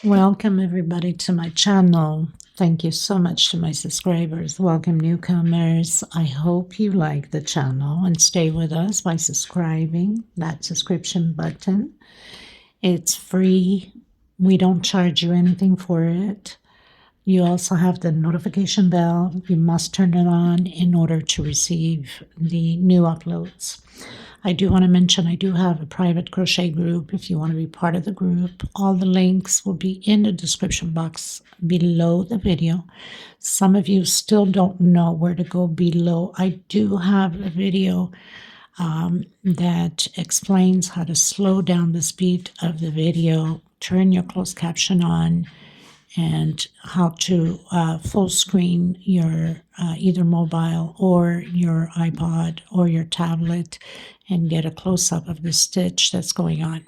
Welcome everybody to my channel. Thank you so much to my subscribers. Welcome newcomers. I hope you like the channel and stay with us by subscribing. That subscription button. It's free. We don't charge you anything for it. You also have the notification bell. You must turn it on in order to receive the new uploads. I do want to mention I do have a private crochet group if you want to be part of the group. All the links will be in the description box below the video. Some of you still don't know where to go below. I do have a video that explains how to slow down the speed of the video, turn your closed caption on, and how to full screen your either mobile or your iPod or your tablet and get a close-up of the stitch that's going on.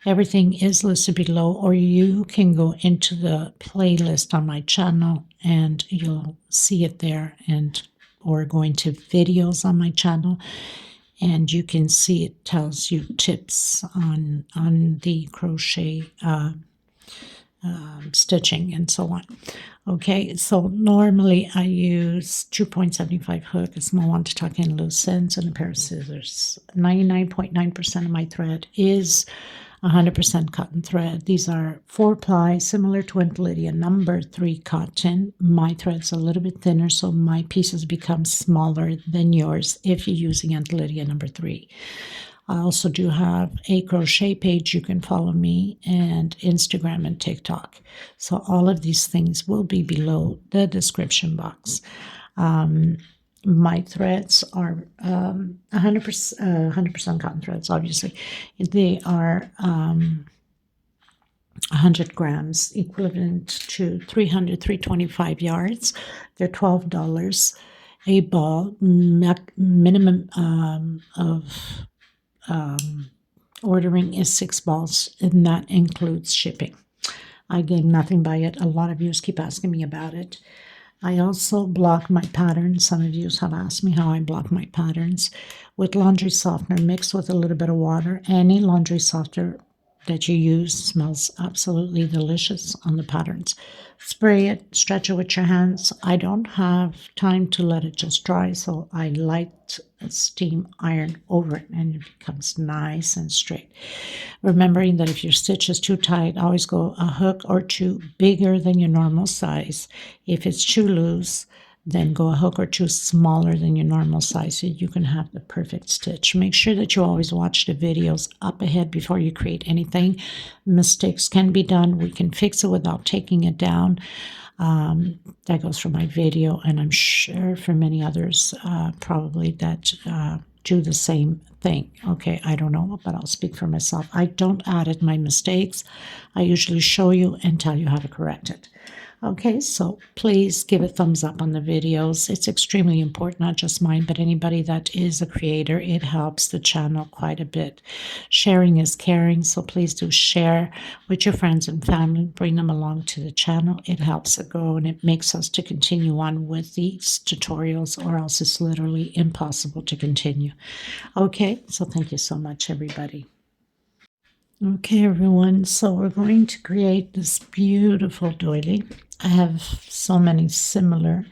Everything is listed below, or you can go into the playlist on my channel and you'll see it there, and or go into videos on my channel and you can see it tells you tips on the crochet stitching and so on. Okay, so normally I use 2.75 hook, a small one to tuck in loose ends, and a pair of scissors. 99.9% of my thread is 100% cotton thread. These are 4-ply, similar to Aunt Lydia number 3 cotton. My thread's a little bit thinner, so my pieces become smaller than yours if you're using Aunt Lydia number 3. I also do have a crochet page. You can follow me, and Instagram and TikTok. So all of these things will be below the description box. My threads are 100% cotton threads, obviously. They are 100 grams, equivalent to 325 yards. They're $12 a ball, minimum of ordering is 6 balls, and that includes shipping. I gain nothing by it. A lot of you keep asking me about it. I also block my patterns. Some of you have asked me how I block my patterns with laundry softener mixed with a little bit of water. Any laundry softener that you use smells absolutely delicious on the patterns. Spray it, stretch it with your hands. I don't have time to let it just dry, so I light a steam iron over it and it becomes nice and straight. Remembering that if your stitch is too tight, always go a hook or two bigger than your normal size. If it's too loose, then go a hook or two smaller than your normal size so you can have the perfect stitch. Make sure that you always watch the videos up ahead before you create anything. Mistakes can be done. We can fix it without taking it down. That goes for my video, and I'm sure for many others probably that do the same thing. Okay, I don't know, but I'll speak for myself. I don't edit my mistakes. I usually show you and tell you how to correct it. Okay, so please give a thumbs up on the videos. It's extremely important, not just mine, but anybody that is a creator. It helps the channel quite a bit. Sharing is caring, so please do share with your friends and family. Bring them along to the channel. It helps it grow, and it makes us to continue on with these tutorials, or else it's literally impossible to continue. Okay, so thank you so much, everybody. Okay, everyone, so we're going to create this beautiful doily. I have so many similar.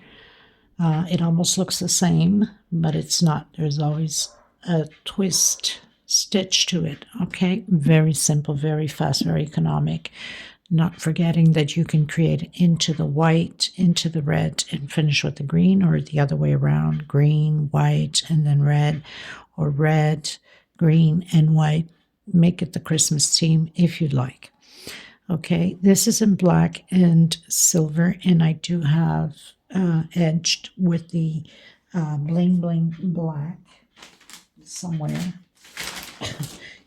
It almost looks the same, but it's not. There's always a twist stitch to it, okay? Very simple, very fast, very economic. Not forgetting that you can create into the white, into the red, and finish with the green, or the other way around, green, white, and then red, or red, green, and white. Make it the Christmas theme if you'd like. Okay, this is in black and silver, and I do have edged with the bling bling black somewhere.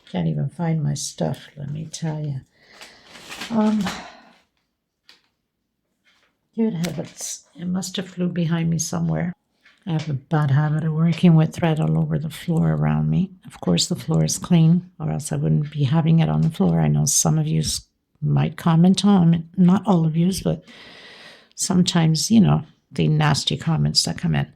Can't even find my stuff, let me tell you. Good heavens, it must have flew behind me somewhere. I have a bad habit of working with thread all over the floor around me. Of course, the floor is clean, or else I wouldn't be having it on the floor. I know some of you might comment on it, not all of you, but sometimes, you know, the nasty comments that come in.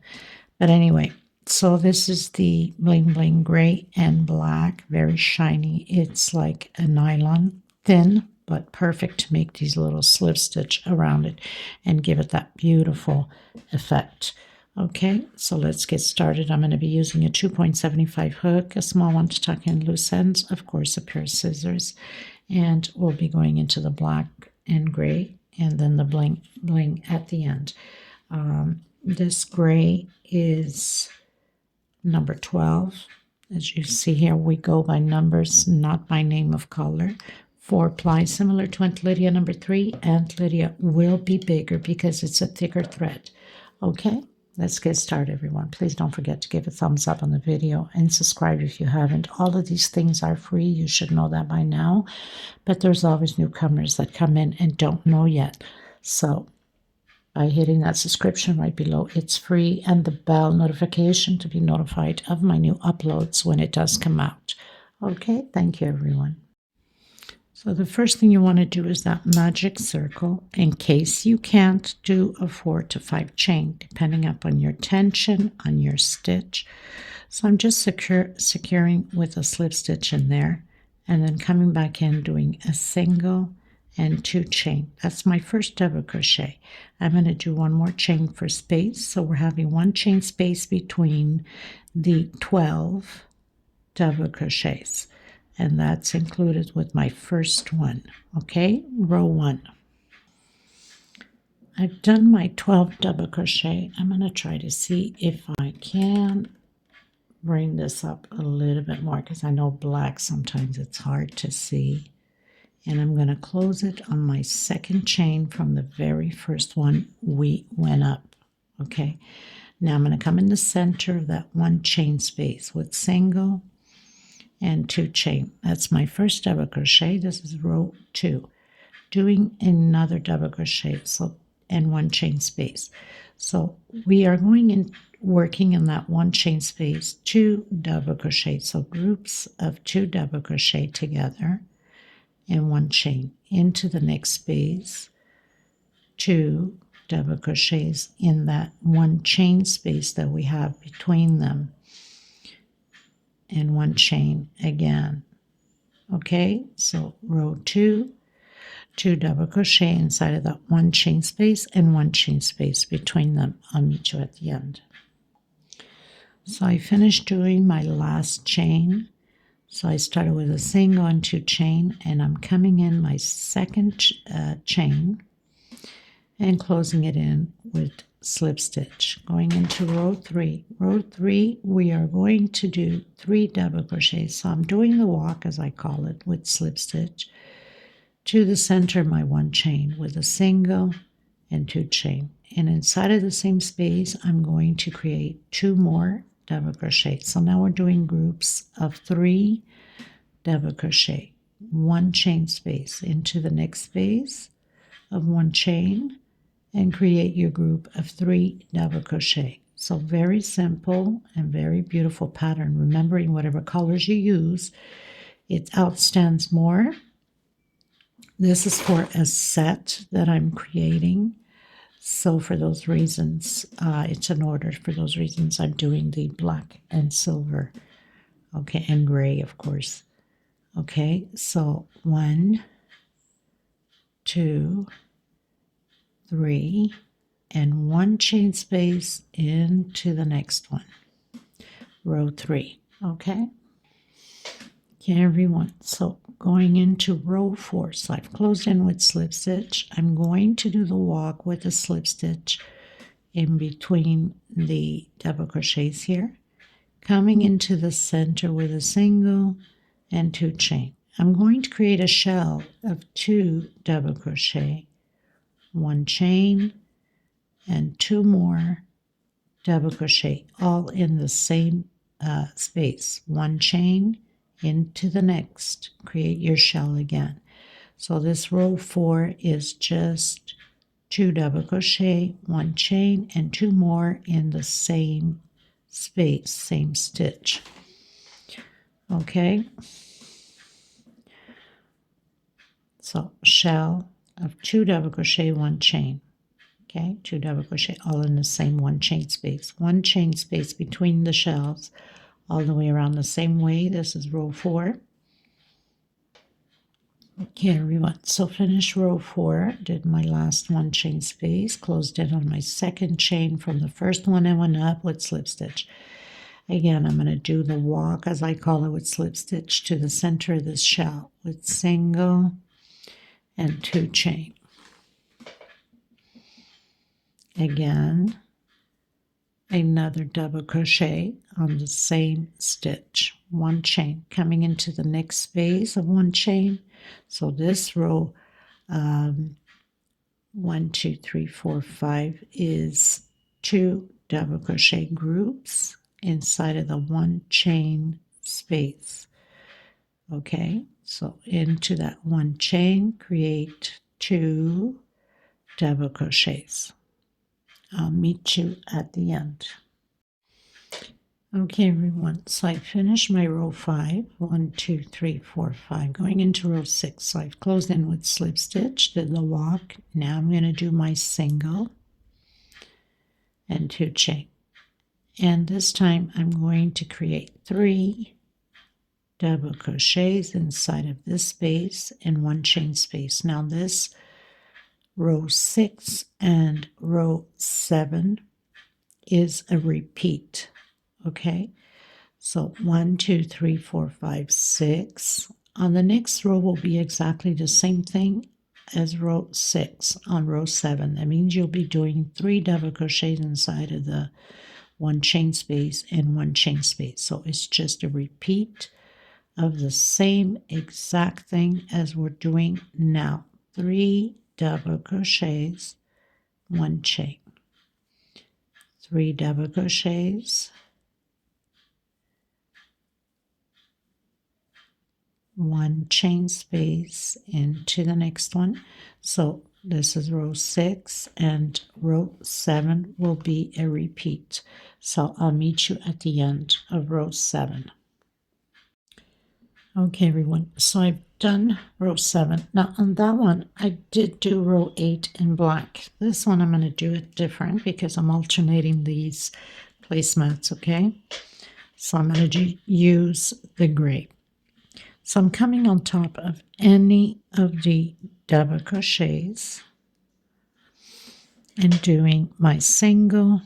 But anyway, so this is the bling bling gray and black, very shiny. It's like a nylon, thin, but perfect to make these little slip stitch around it and give it that beautiful effect. Okay, so let's get started. I'm going to be using a 2.75 hook, a small one to tuck in loose ends, of course a pair of scissors, and we'll be going into the black and gray and then the bling at the end. This gray is number 12. As you see here, we go by numbers, not by name of color. 4 ply, similar to Aunt Lydia number 3. Aunt Lydia will be bigger because it's a thicker thread. Okay, let's get started, everyone. Please don't forget to give a thumbs up on the video and subscribe if you haven't. All of these things are free. You should know that by now. But there's always newcomers that come in and don't know yet. So by hitting that subscription right below, it's free, and the bell notification to be notified of my new uploads when it does come out. Okay, thank you, everyone. So the first thing you want to do is that magic circle, in case you can't do a 4 to 5 chain, depending upon your tension on your stitch. So I'm just securing with a slip stitch in there, and then coming back in doing a single and 2 chain. That's my first double crochet. I'm going to do 1 more chain for space, so we're having 1 chain space between the 12 double crochets, and that's included with my first one. Okay, row 1. I've done my 12 double crochet. I'm going to try to see if I can bring this up a little bit more, because I know black sometimes it's hard to see. And I'm going to close it on my second chain from the very first one we went up. Okay, now I'm going to come in the center of that 1 chain space with single and 2 chain. That's my first double crochet. This is row 2. Doing another double crochet, so, and 1 chain space. So we are going in, working in that 1 chain space, 2 double crochet. So groups of 2 double crochet together and 1 chain into the next space, 2 double crochets in that 1 chain space that we have between them, and 1 chain again. Okay, so row 2, 2 double crochet inside of that 1 chain space and 1 chain space between them. I'll meet you at the end. So I finished doing my last chain. So I started with a single and 2 chain, and I'm coming in my second chain and closing it in with slip stitch. Going into row 3. Row 3, we are going to do 3 double crochets. So I'm doing the walk, as I call it, with slip stitch to the center of my 1 chain with a single and 2 chain. And inside of the same space, I'm going to create 2 more double crochet. So now we're doing groups of 3 double crochet, 1 chain space into the next space of 1 chain, and create your group of 3 double crochet. So very simple and very beautiful pattern. Remembering whatever colors you use, it outstands more. This is for a set that I'm creating. So for those reasons, it's in order. For those reasons, I'm doing the black and silver, okay, and gray, of course. Okay, so 1, 2, 3, and 1 chain space into the next one, row 3. Okay, everyone. So going into row 4, so I've closed in with slip stitch. I'm going to do the walk with a slip stitch in between the double crochets here, coming into the center with a single and 2 chain. I'm going to create a shell of 2 double crochet, 1 chain, and 2 more double crochet, all in the same space. 1 chain into the next, create your shell again. So this row 4 is just 2 double crochet, 1 chain, and 2 more in the same space, same stitch. Okay, so shell of 2 double crochet, 1 chain. Okay, 2 double crochet, all in the same 1 chain space. 1 chain space between the shells, all the way around the same way. This is row 4. Okay, everyone, so finished row 4, did my last 1 chain space, closed it on my second chain from the first one I went up with slip stitch. Again, I'm going to do the walk, as I call it, with slip stitch to the center of this shell with single and 2 chain. Again, another double crochet on the same stitch, 1 chain coming into the next space of 1 chain. So this row 1, 2, 3, 4, 5 is 2 double crochet groups inside of the 1 chain space. Okay, so into that 1 chain, create 2 double crochets. I'll meet you at the end. Okay, everyone, so I finished my row 5, 1, 2, 3, 4, 5, going into row 6. So I've closed in with slip stitch, did the walk. Now I'm going to do my single and 2 chain. And this time I'm going to create 3 double crochets inside of this space and 1 chain space. Now this row 6 and row 7 is a repeat. Okay, so 1, 2, 3, 4, 5, 6. On the next row will be exactly the same thing as row 6 on row 7. That means you'll be doing 3 double crochets inside of the 1 chain space and 1 chain space. So it's just a repeat of the same exact thing as we're doing now. 3 double crochets, 1 chain. 3 double crochets, 1 chain space into the next one. So this is row 6 and row 7 will be a repeat. So I'll meet you at the end of row 7. Okay, everyone, so I've done row 7. Now on that one, I did do row 8 in black. This one I'm going to do it different because I'm alternating these placemats, okay? So I'm going to use the gray. So I'm coming on top of any of the double crochets and doing my single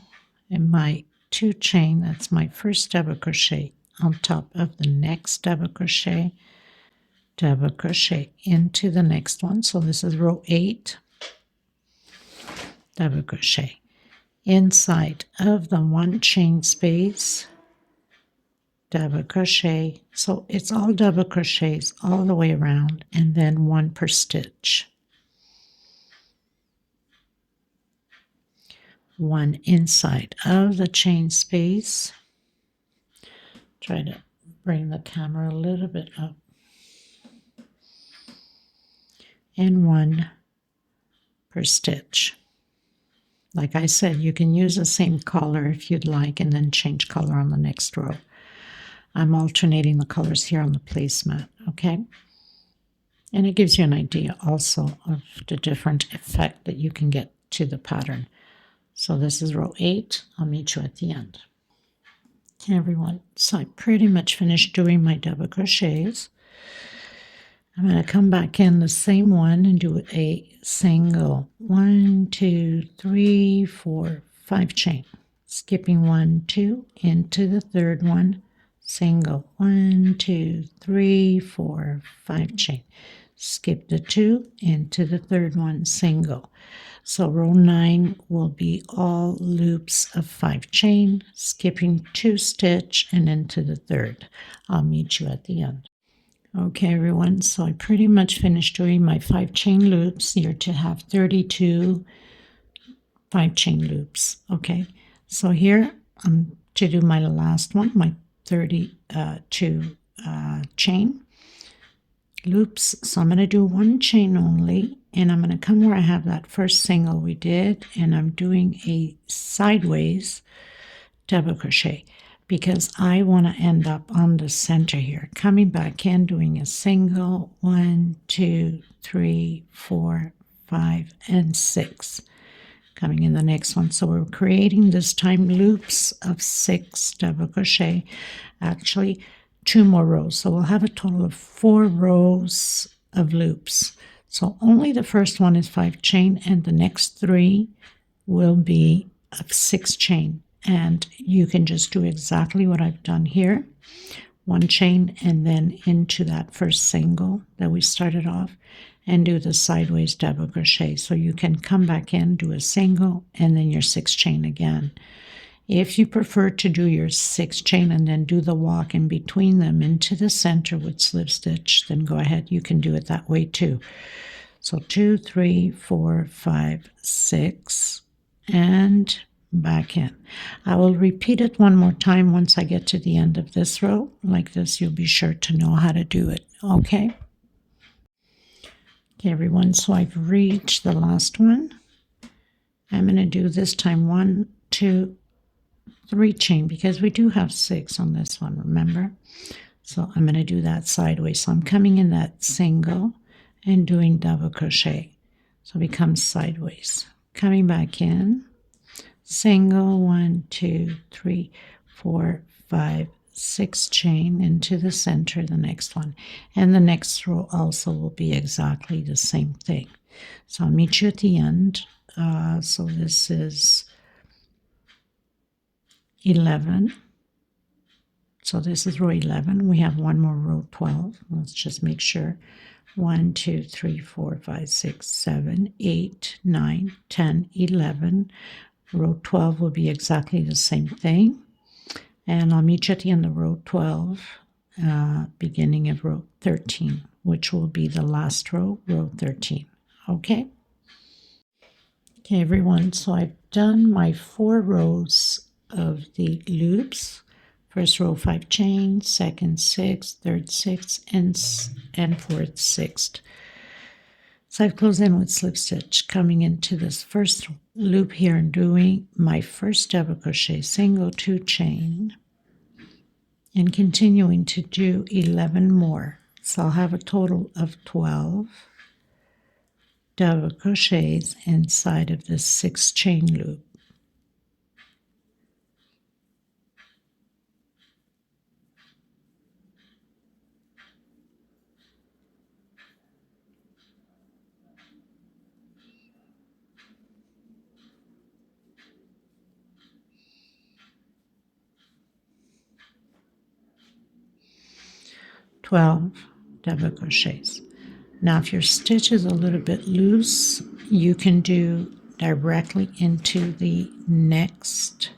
and my 2 chain. That's my first double crochet on top of the next double crochet into the next one. So this is row 8, double crochet inside of the 1 chain space, double crochet. So it's all double crochets all the way around and then 1 per stitch. 1 inside of the chain space. Try to bring the camera a little bit up. And 1 per stitch. Like I said, you can use the same color if you'd like and then change color on the next row. I'm alternating the colors here on the placemat, okay? And it gives you an idea also of the different effect that you can get to the pattern. So this is row 8. I'll meet you at the end. Okay, everyone, so I pretty much finished doing my double crochets. I'm going to come back in the same one and do a single 1, 2, 3, 4, 5 chain, skipping 1, 2 into the third one, single 1, 2, 3, 4, 5 chain, skip the 2 into the third one, single. So row 9 will be all loops of 5 chain, skipping 2 stitch and into the third. I'll meet you at the end. Okay, everyone, so I pretty much finished doing my 5 chain loops. You're to have 32 5 chain loops. Okay, so here I'm to do my last one, my 32 chain loops. So I'm going to do 1 chain only, and I'm going to come where I have that first single we did, and I'm doing a sideways double crochet because I want to end up on the center here, coming back in, doing a single 1, 2, 3, 4, 5, and 6, coming in the next one. So we're creating this time loops of 6 double crochet, actually 2 more rows. So we'll have a total of 4 rows of loops. So only the first one is 5 chain, and the next 3 will be of 6 chain. And you can just do exactly what I've done here. 1 chain and then into that first single that we started off and do the sideways double crochet. So you can come back in, do a single, and then your 6 chain again. If you prefer to do your 6 chain and then do the walk in between them into the center with slip stitch, then go ahead, you can do it that way too. So 2, 3, 4, 5, 6, and back in. I will repeat it one more time once I get to the end of this row. Like this, you'll be sure to know how to do it, okay? Okay, everyone, so I've reached the last one. I'm going to do this time 1, 2, 3 chain, because we do have 6 on this one, remember? So I'm going to do that sideways. So I'm coming in that single and doing double crochet. So it becomes sideways. Coming back in, single, 1, 2, 3, 4, 5, 6 chain into the center, the next one. And the next row also will be exactly the same thing. So I'll meet you at the end. So this is 11. So this is row 11. We have one more row 12. Let's just make sure. 1, 2, 3, 4, 5, 6, 7, 8, 9, 10, 11. Row 12 will be exactly the same thing. And I'll meet you at the end of row 12, beginning of row 13, which will be the last row, row 13. Okay? Okay, everyone, so I've done my 4 rows of the loops. First row 5 chain, second 6, third 6, and fourth 6. So I've closed in with slip stitch, coming into this first loop here and doing my first double crochet, single, 2 chain, and continuing to do 11 more. So I'll have a total of 12 double crochets inside of this 6 chain loop. Double crochets. Now if your stitch is a little bit loose, you can do directly into the next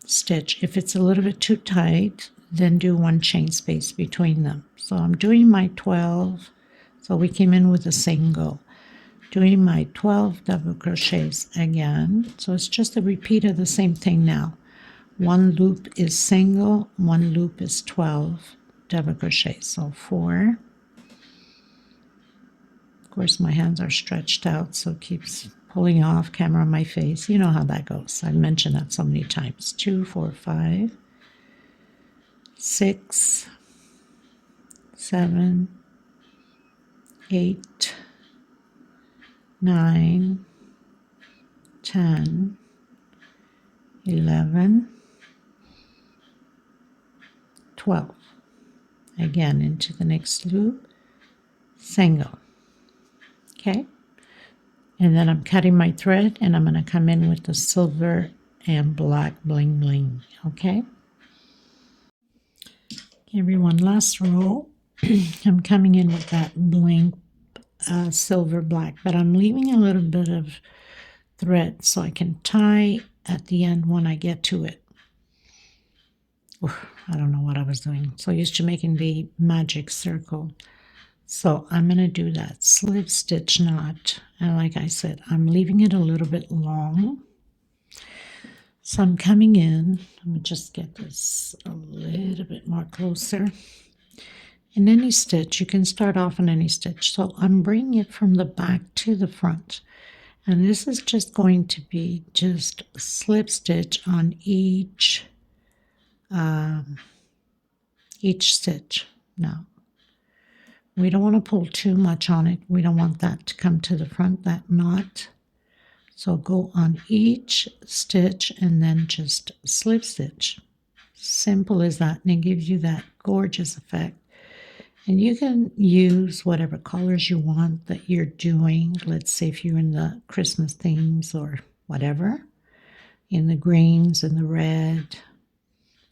stitch. If it's a little bit too tight, then do 1 chain space between them. So I'm doing my 12, so we came in with a single, doing my 12 double crochets again. So it's just a repeat of the same thing now. 1 loop is single, 1 loop is 12 double crochet. So 4. Of course, my hands are stretched out, so it keeps pulling off camera on my face. You know how that goes. I've mentioned that so many times. 2, 4, 5, 6, 7, 8, 9, 10, 11, 12. Again, into the next loop, single. Okay, and then I'm cutting my thread and I'm going to come in with the silver and black bling bling. Okay, everyone, last row. I'm coming in with that bling silver black, but I'm leaving a little bit of thread so I can tie at the end when I get to it. I don't know what I was doing. So used to making the magic circle. So I'm going to do that slip stitch knot. And like I said, I'm leaving it a little bit long. So I'm coming in. Let me just get this a little bit more closer. In any stitch, you can start off in any stitch. So I'm bringing it from the back to the front. And this is just going to be just slip stitch on each stitch. Now, we don't want to pull too much on it. We don't want that to come to the front, that knot. So go on each stitch and then just slip stitch. Simple as that, and it gives you that gorgeous effect. And you can use whatever colors you want that you're doing. Let's say if you're in the Christmas themes or whatever, in the greens and the red,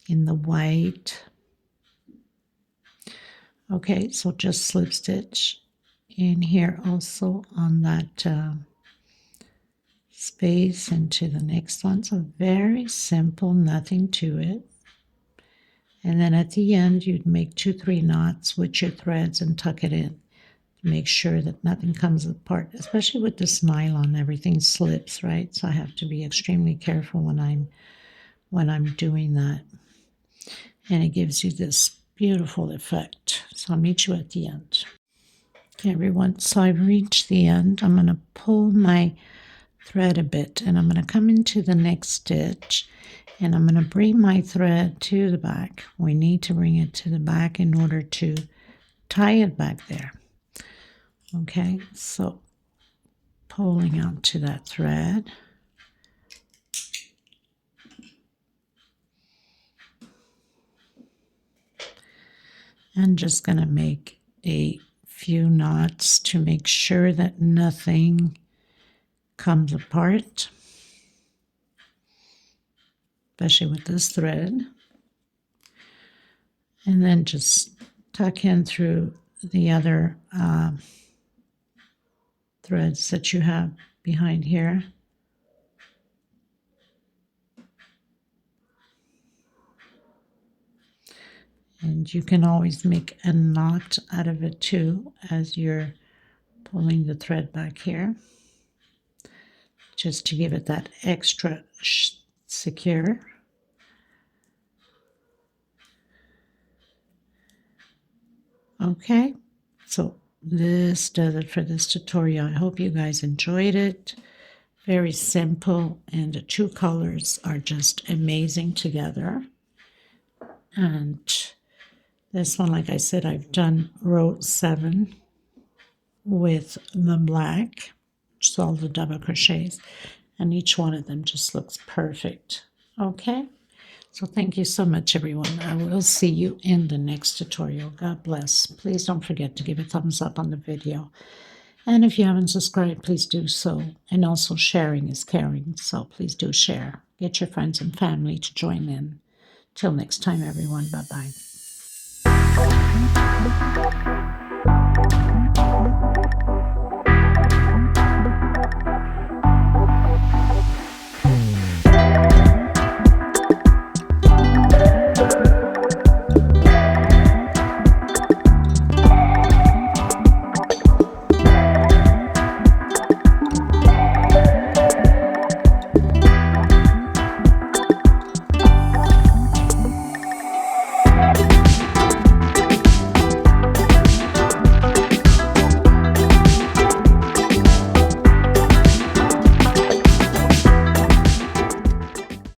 in the white. Okay, so just slip stitch in here also on that space into the next one. So very simple, nothing to it. And then at the end, you'd make 2-3 knots with your threads and tuck it in. Make sure that nothing comes apart, especially with this nylon, everything slips, right? So I have to be extremely careful when I'm doing that. And it gives you this beautiful effect. So I'll meet you at the end. Okay, everyone, so I've reached the end. I'm going to pull my thread a bit, and I'm going to come into the next stitch, and I'm going to bring my thread to the back. We need to bring it to the back in order to tie it back there. Okay, so pulling out to that thread. And just going to make a few knots to make sure that nothing comes apart, especially with this thread. And then just tuck in through the other threads that you have behind here. And you can always make a knot out of it too as you're pulling the thread back here, just to give it that extra secure. Okay, so this does it for this tutorial. I hope you guys enjoyed it. Very simple, and the two colors are just amazing together. And this one, like I said, I've done row 7 with the black, which is all the double crochets, and each one of them just looks perfect. Okay, so thank you so much, everyone. I will see you in the next tutorial. God bless. Please don't forget to give a thumbs up on the video. And if you haven't subscribed, please do so. And also sharing is caring, so please do share. Get your friends and family to join in. Till next time, everyone. Bye-bye.